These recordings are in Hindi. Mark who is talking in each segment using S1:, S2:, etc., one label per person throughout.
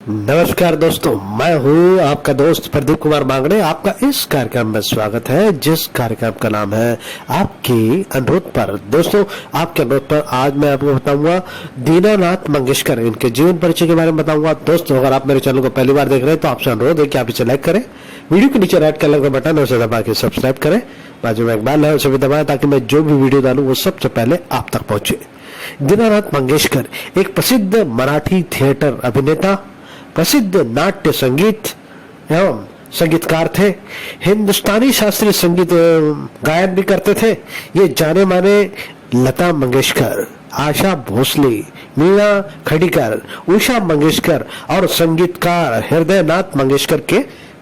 S1: नमस्कार दोस्तों, मैं हूँ आपका दोस्त प्रदीप कुमार मांगड़े। आपका इस कार्यक्रम में स्वागत है, जिस कार्यक्रम का नाम है आपके अनुरोध पर। दोस्तों, आपके अनुरोध पर आज मैं आपको बताऊंगा दीनानाथ मंगेशकर, इनके जीवन परिचय के बारे में बताऊंगा। दोस्तों, अगर आप मेरे चैनल को पहली बार देख रहे हैं तो आपसे अनुरोध है कि आप इसे लाइक करें, वीडियो के नीचे रेड कलर का बटन है उसे दबा के सब्सक्राइब करें, बाजू में एक बेल है उसे भी दबाएं ताकि मैं जो भी वीडियो डालूं वो सबसे पहले आप तक पहुंचे। दीनानाथ मंगेशकर एक प्रसिद्ध मराठी थिएटर अभिनेता, प्रसिद्ध नाट्य संगीत एवं संगीतकार थे। हिंदुस्तानी शास्त्रीय संगीत गायन भी करते थे। ये जाने माने लता मंगेशकर, आशा भोसले, मीना खडीकर, उषा मंगेशकर और संगीतकार हृदयनाथ मंगेशकर के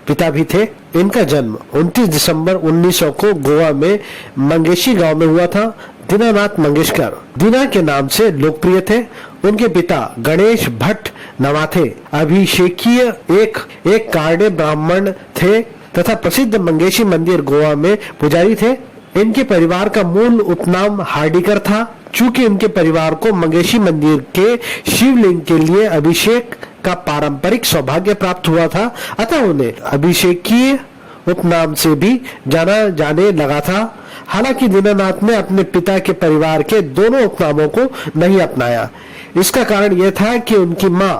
S1: पिता भी थे। इनका जन्म 29 दिसंबर 1900 को गोवा में मंगेशी गांव में हुआ था। दीनानाथ मंगेशकर दीना के नाम से लोकप्रिय थे। उनके पिता गणेश भट्ट नवाथे अभिषेकीय एक कार्डे ब्राह्मण थे तथा प्रसिद्ध मंगेशी मंदिर गोवा में पुजारी थे। इनके परिवार का मूल उपनाम हार्डिकर था। चूंकि इनके परिवार को मंगेशी मंदिर के शिवलिंग के लिए अभिषेक का पारंपरिक सौभाग्य प्राप्त हुआ था, अतः उन्हें अभिषेकीय उपनाम से भी जाना जाने लगा था। हालांकि दीनानाथ ने अपने पिता के परिवार के दोनों उपनामों को नहीं अपनाया। इसका कारण यह था कि उनकी मां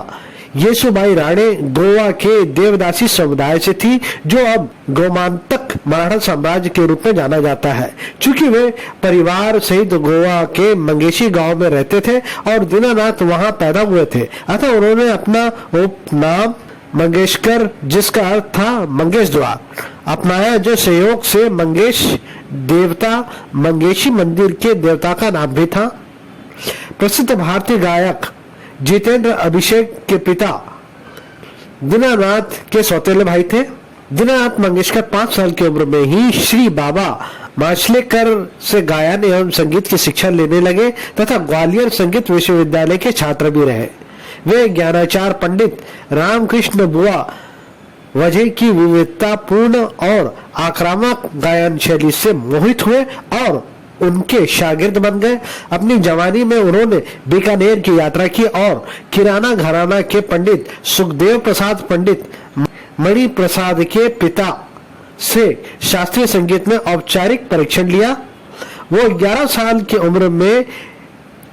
S1: येसुबाई राणे गोवा के देवदासी समुदाय से थी, जो अब गोमांतक मराठा साम्राज्य के रूप में जाना जाता है। चूंकि वे परिवार सहित गोवा के मंगेशी गांव में रहते थे और दीनानाथ वहां पैदा हुए थे, अतः उन्होंने अपना उपनाम मंगेशकर, जिसका अर्थ था मंगेश द्वार, अपनाया, जो संयोग से मंगेश देवता मंगेशी मंदिर के देवता का नाम भी था। प्रसिद्ध भारतीय गायक जितेंद्र अभिषेक के पिता दीनानाथ के सौतेले भाई थे। दीनानाथ मंगेशकर 5 साल की उम्र में ही श्री बाबा माशलेकर से गायन एवं संगीत की शिक्षा लेने लगे तथा ग्वालियर संगीत विश्वविद्यालय के छात्र भी रहे। वे ज्ञानाचार्य पंडित रामकृष्ण बुआ वजह की विविधता पूर्ण और आक्रामक गायन शैली से मोहित हुए और उनके शागिर्द बन गए। अपनी जवानी में उन्होंने बीकानेर की यात्रा की और किराना घराना के पंडित सुखदेव प्रसाद पंडित मणि प्रसाद के पिता से शास्त्रीय संगीत में औपचारिक परीक्षण लिया। वो 11 साल की उम्र में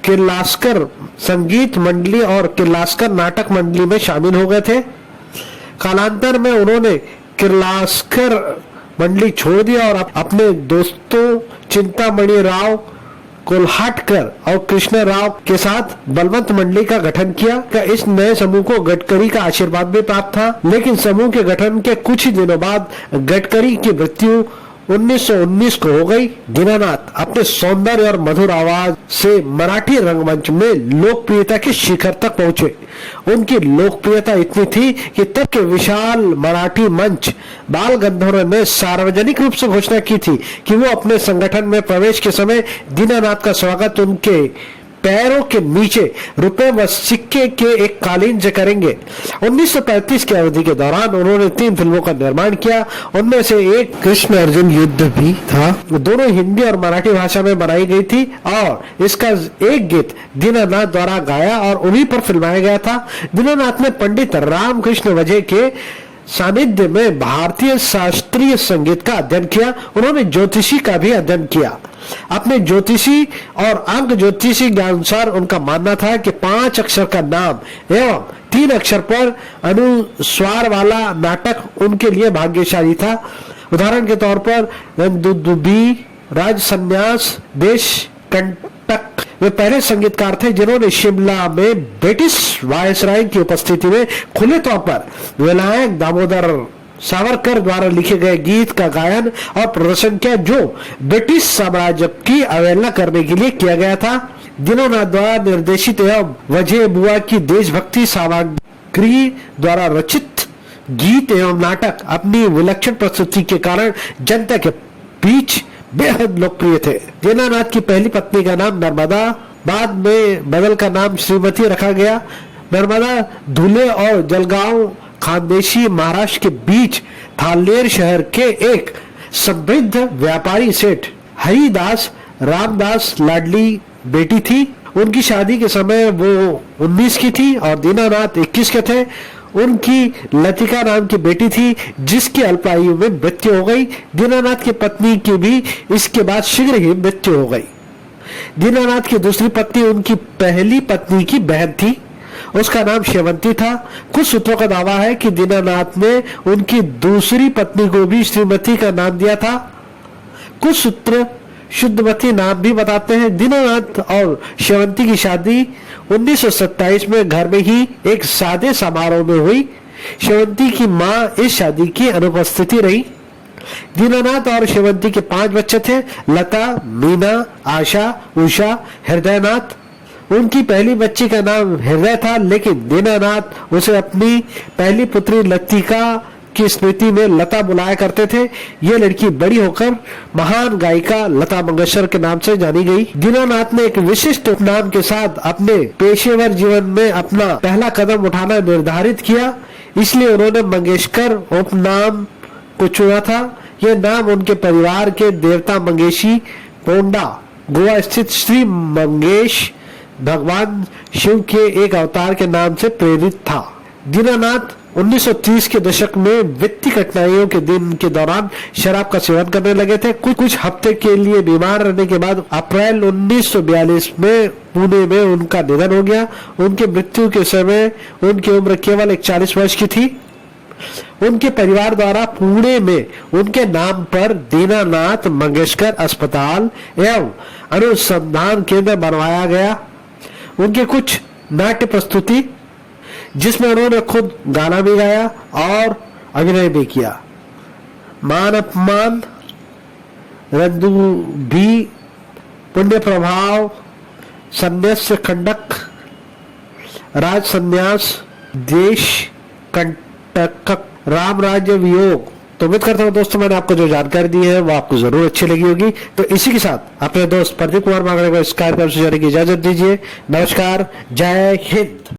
S1: किर्लोस्कर संगीत मंडली और किर्लोस्कर नाटक मंडली में शामिल हो गए थे। कालांतर में उन्होंने किर्लोस्कर मंडली छोड़ दिया और अपने दोस्तों चिंतामणि राव कोल्हाटकर और कृष्ण राव के साथ बलवंत मंडली का गठन किया। इस नए समूह को गडकरी का आशीर्वाद भी प्राप्त था, लेकिन समूह के गठन के कुछ ही दिनों बाद गडकरी की मृत्यु 1919 को हो गई। दीनानाथ अपने सौंदर्य और मधुर आवाज से मराठी रंगमंच में लोकप्रियता के शिखर तक पहुंचे। उनकी लोकप्रियता इतनी थी कि तब के विशाल मराठी मंच बाल गंधर्व ने सार्वजनिक रूप से घोषणा की थी कि वो अपने संगठन में प्रवेश के समय दीनानाथ का स्वागत उनके पैरों के नीचे रुपए व सिक्के के एक कालीन से करेंगे। 1935 की अवधि के दौरान उन्होंने 3 फिल्मों का निर्माण किया। उनमें से एक कृष्ण अर्जुन युद्ध भी था। दोनों हिंदी और मराठी भाषा में बनाई गई थी और इसका एक गीत दीनानाथ द्वारा गाया और उन्हीं पर फिल्माया गया था। दीनानाथ ने पंडित रामकृष्ण वजह के सानिध्य में भारतीय शास्त्रीय संगीत का अध्ययन किया। उन्होंने ज्योतिषी का भी अध्ययन किया। अपने ज्योतिषी और अंक ज्योतिषी के अनुसार उनका मानना था कि 5 अक्षर का नाम एवं 3 अक्षर पर अनुस्वार वाला नाटक उनके लिए भाग्यशाली था। उदाहरण के तौर पर दुदुबी, राज संन्यास, देश कंटक वे पहले संगीतकार थे जिन्होंने शिमला में ब्रिटिश वायसराय की उपस्थिति में खुले तौर पर विनायक दामोदर सावरकर द्वारा लिखे गए गीत का गायन और प्रदर्शन किया, जो ब्रिटिश साम्राज्य की अवहेलना करने के लिए किया गया था। दीनानाथ द्वारा निर्देशित एवं वजह बुआ की देशभक्ति सामग्री द्वारा रचित गीत एवं नाटक अपनी विलक्षण प्रस्तुति के कारण जनता के बीच बेहद लोकप्रिय थे। दीनानाथ की पहली पत्नी का नाम नर्मदा, बाद में बदल का नाम श्रीमती रखा गया। नर्मदा धुले और जलगांव खानदेशी महाराष्ट्र के बीच थालेर शहर के एक समृद्ध व्यापारी सेठ हरिदास रामदास लाडली बेटी थी। उनकी शादी के समय वो 19 की थी और दीनानाथ 21 के थे। उनकी लतिका नाम की बेटी थी जिसकी अल्पायु में मृत्यु हो गई। दीनानाथ की पत्नी की भी इसके बाद शीघ्र ही मृत्यु हो गई। दीनानाथ की दूसरी पत्नी उनकी पहली पत्नी की बहन थी, उसका नाम शेवंती था। कुछ सूत्रों का दावा है कि दीनानाथ ने उनकी दूसरी पत्नी को भी श्रीमती का नाम दिया था। कुछ सूत्र शुद्धमती नाम भी बताते हैं। दीनानाथ और शेवंती की शादी 1927 में घर में ही एक सादे समारोह में हुई। शेवंती की मां इस शादी की अनुपस्थिति रही। दीनानाथ और शेवंती के 5 बच्चे थे, लता, मीना, आशा, उषा, हृदयनाथ। उनकी पहली बच्ची का नाम हृदय था, लेकिन दीनानाथ उसे अपनी पहली पुत्री लतिका की स्मृति में लता बुलाया करते थे। यह लड़की बड़ी होकर महान गायिका लता मंगेशकर के नाम से जानी गई। दीनानाथ ने एक विशिष्ट उपनाम के साथ अपने पेशेवर जीवन में अपना पहला कदम उठाना निर्धारित किया, इसलिए उन्होंने मंगेशकर उपनाम को चुना था। यह नाम उनके परिवार के देवता मंगेशी पोंडा गोवा स्थित श्री मंगेश भगवान शिव के एक अवतार के नाम से प्रेरित था। दीनानाथ 1930 के दशक में वित्तीय कठिनाइयों के दिन के दौरान शराब का सेवन करने लगे थे। कुछ हफ्ते के लिए बीमार रहने के बाद अप्रैल 1942 में पुणे में उनका निधन हो गया। उनकी मृत्यु के समय उनकी उम्र केवल 41 वर्ष की थी। उनके परिवार द्वारा पुणे में उनके नाम पर दीनानाथ मंगेशकर अस्पताल एवं अनुसंधान केंद्र बनवाया गया। उनके कुछ नाट्य प्रस्तुति जिसमें उन्होंने खुद गाना भी गाया और अभिनय भी किया। मान अपमान, रंदू भी, पुण्य प्रभाव, संन्यास्य खंडक, राज संन्यास, देश कंटक, राम राज्य वियोग। तो उम्मीद करता हूँ दोस्तों मैंने आपको जो जानकारी दी है वो आपको जरूर अच्छी लगी होगी। तो इसी के साथ अपने दोस्त प्रदीप कुमार मांगड़े को इस कार्यक्रम से जाने की इजाजत दीजिए। नमस्कार, जय हिंद।